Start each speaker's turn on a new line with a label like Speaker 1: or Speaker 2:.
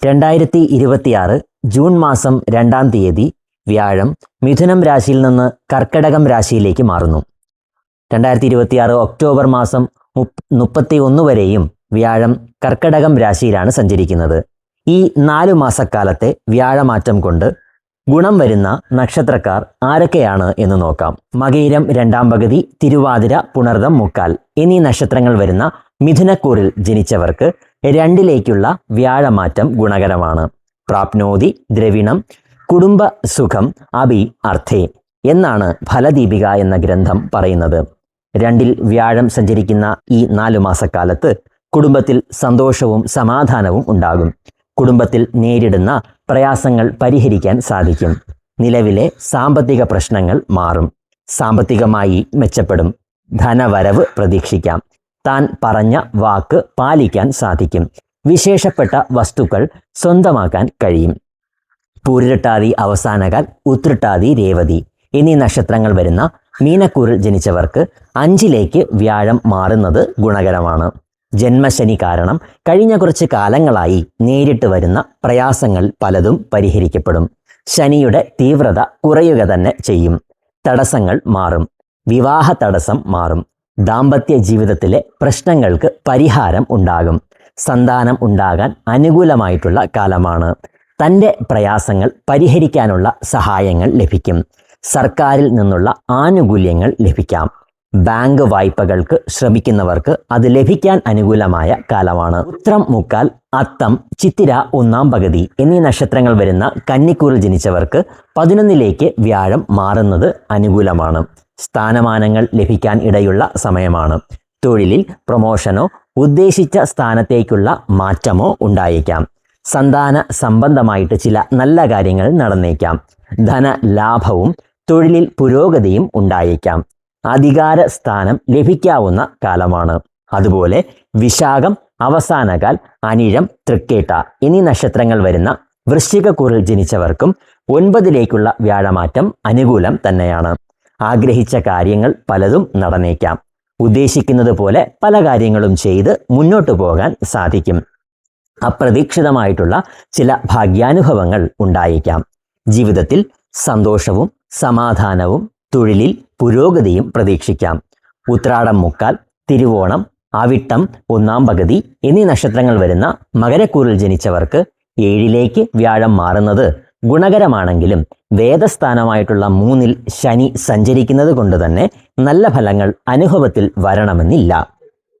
Speaker 1: 2026 June മാസം 2-ാം തീയതി വ്യാഴം മിഥുനം രാശിയിൽ നിന്ന് കർക്കടകം രാശിയിലേക്ക് മാറുന്നു. 2026 ഒക്ടോബർ മാസം 31 വരെയും വ്യാഴം കർക്കടകം രാശിയിലാണ് സഞ്ചരിക്കുന്നത്. ഈ 4 മാസക്കാലത്തെ വ്യാഴമാറ്റം കൊണ്ട് ഗുണം വരുന്ന നക്ഷത്രക്കാർ ആരൊക്കെയാണ് എന്ന് നോക്കാം. മകയിരം 2-ാം പകുതി, തിരുവാതിര, പുണർദം, മുക്കാൽ എന്നീ നക്ഷത്രങ്ങൾ വരുന്ന മിഥുനക്കൂറിൽ ജനിച്ചവർക്ക് 2ലേക്കുള്ള വ്യാഴമാറ്റം ഗുണകരമാണ്. പ്രാപ്നോതി ദ്രവിണം കുടുംബ സുഖം അഭി അർത്ഥേ എന്നാണ് ഫലദീപിക എന്ന ഗ്രന്ഥം പറയുന്നത്. 2ൽ വ്യാഴം സഞ്ചരിക്കുന്ന ഈ 4 മാസക്കാലത്ത് കുടുംബത്തിൽ സന്തോഷവും സമാധാനവും ഉണ്ടാകും. കുടുംബത്തിൽ നേരിടുന്ന പ്രയാസങ്ങൾ പരിഹരിക്കാൻ സാധിക്കും. നിലവിലെ സാമ്പത്തിക പ്രശ്നങ്ങൾ മാറും. സാമ്പത്തികമായി മെച്ചപ്പെടും. ധനവരവ് പ്രതീക്ഷിക്കാം. താൻ പറഞ്ഞ വാക്ക് പാലിക്കാൻ സാധിക്കും. വിശേഷപ്പെട്ട വസ്തുക്കൾ സ്വന്തമാക്കാൻ കഴിയും. പൂരിട്ടാതി അവസാനകാൽ, ഉത്രട്ടാതി, രേവതി എന്നീ നക്ഷത്രങ്ങൾ വരുന്ന മീനക്കൂറിൽ ജനിച്ചവർക്ക് 5ലേക്ക് വ്യാഴം മാറുന്നത് ഗുണകരമാണ്. ജന്മശനി കാരണം കഴിഞ്ഞ കുറച്ച് കാലങ്ങളായി നേരിട്ട് വരുന്ന പ്രയാസങ്ങൾ പലതും പരിഹരിക്കപ്പെടും. ശനിയുടെ തീവ്രത കുറയുക തന്നെ ചെയ്യും. തടസ്സങ്ങൾ മാറും. വിവാഹ തടസ്സം മാറും. ദാമ്പത്യ ജീവിതത്തിലെ പ്രശ്നങ്ങൾക്ക് പരിഹാരം ഉണ്ടാകും. സന്താനം ഉണ്ടാകാൻ അനുകൂലമായിട്ടുള്ള കാലമാണ്. തൻ്റെ പ്രയാസങ്ങൾ പരിഹരിക്കാനുള്ള സഹായങ്ങൾ ലഭിക്കും. സർക്കാരിൽ നിന്നുള്ള ആനുകൂല്യങ്ങൾ ലഭിക്കാം. ബാങ്ക് വായ്പകൾക്ക് ശ്രമിക്കുന്നവർക്ക് അത് ലഭിക്കാൻ അനുകൂലമായ കാലമാണ്. ഉത്രം, മുക്കാൽ, അത്തം, ചിത്തിര 1-ാം പകുതി എന്നീ നക്ഷത്രങ്ങൾ വരുന്ന കന്നിക്കൂറിൽ ജനിച്ചവർക്ക് 11ലേക്ക് വ്യാഴം മാറുന്നത് അനുകൂലമാണ്. സ്ഥാനമാനങ്ങൾ ലഭിക്കാൻ ഇടയുള്ള സമയമാണ്. തൊഴിലിൽ പ്രൊമോഷനോ ഉദ്ദേശിച്ച സ്ഥാനത്തേക്കുള്ള മാറ്റമോ ഉണ്ടായേക്കാം. സന്താന സംബന്ധമായിട്ട് ചില നല്ല കാര്യങ്ങൾ നടന്നേക്കാം. ധനലാഭവും തൊഴിലിൽ പുരോഗതിയും ഉണ്ടായേക്കാം. അധികാര സ്ഥാനം ലഭിക്കാവുന്ന കാലമാണ്. അതുപോലെ വിശാഖം, അവസാനകാൽ, അനിഴം, തൃക്കേട്ട എന്നീ നക്ഷത്രങ്ങൾ വരുന്ന വൃശ്ചികക്കൂറിൽ ജനിച്ചവർക്കും 9ലേക്കുള്ള വ്യാഴമാറ്റം അനുകൂലം തന്നെയാണ്. ആഗ്രഹിച്ച കാര്യങ്ങൾ പലതും നടന്നേക്കാം. ഉദ്ദേശിക്കുന്നത് പോലെ പല കാര്യങ്ങളും ചെയ്ത് മുന്നോട്ടു പോകാൻ സാധിക്കും. അപ്രതീക്ഷിതമായിട്ടുള്ള ചില ഭാഗ്യാനുഭവങ്ങൾ ഉണ്ടായേക്കാം. ജീവിതത്തിൽ സന്തോഷവും സമാധാനവും തൊഴിലിൽ പുരോഗതിയും പ്രതീക്ഷിക്കാം. ഉത്രാടം, മുക്കാൽ, തിരുവോണം, അവിട്ടം 1-ാം പകുതി എന്നീ നക്ഷത്രങ്ങൾ വരുന്ന മകരക്കൂറിൽ ജനിച്ചവർക്ക് 7ലേക്ക് വ്യാഴം മാറുന്നത് ഗുണകരമാണെങ്കിലും വേദസ്ഥാനമായിട്ടുള്ള 3ൽ ശനി സഞ്ചരിക്കുന്നത് കൊണ്ട് തന്നെ നല്ല ഫലങ്ങൾ അനുഭവത്തിൽ വരണമെന്നില്ല.